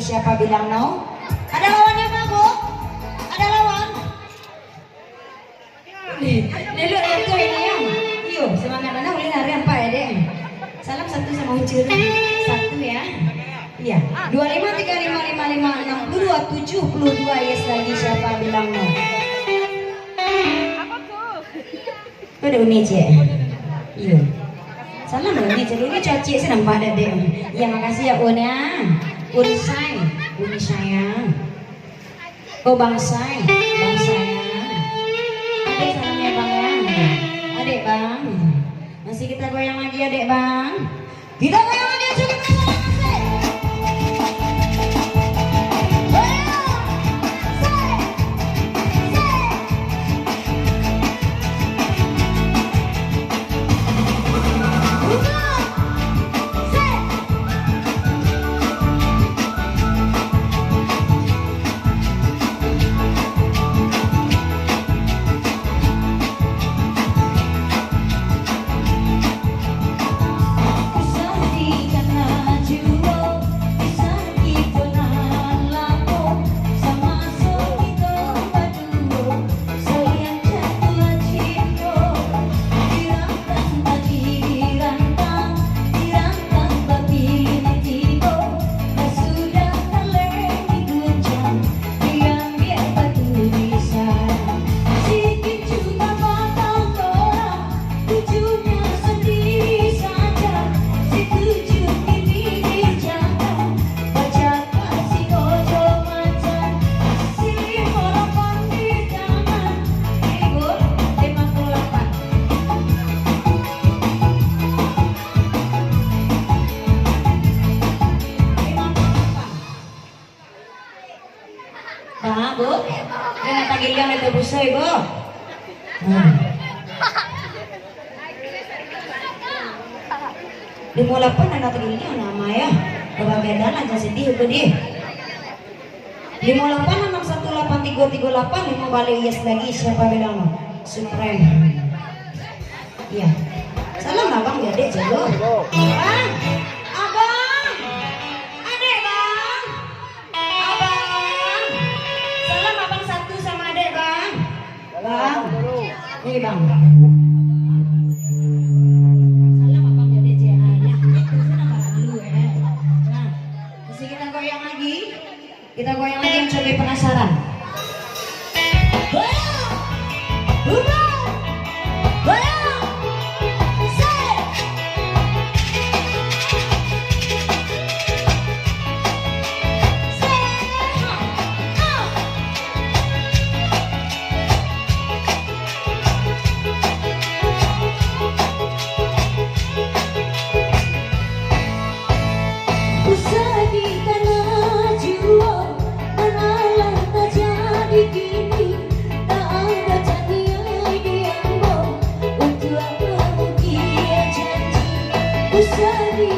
siapa bilang no? Ada lawannya Bang Bu? Ada lawan? Dulu itu ini ya. Yuk semangat mana boleh hari apa ya deh? Salam satu sama Ucur. Satu ya. Iya. 2535556272 yes lagi siapa bilang no? Ada Uni Cik. Iya. Salam Uni Cik. Uni Cik saya nampak ada deh. Ya makasih ya Un ya. Un say. Uni sayang. Oh Bang Say. Bang sayang. Adik salamnya Bang ya. Adik Bang. Masih kita goyang lagi adik Bang. Kita goyang lagi aja kita. Bu, dengan tagilan itu busui Bu. Dimulapan anak tagilnya nama ya. Kebagian aja sedih itu dia. 58 anak 18338 lima balik yes lagi siapa bilang no? Supreme. Iya. Salam abang jadi jago. Bang. Bang, ini Bang. Salam abang jadi JA. Ya, itu sudah dulu ya. Nah, masih kita goyang lagi. Kita goyang lagi yang coba penasaran. Goyang, goyang, goyang. Usah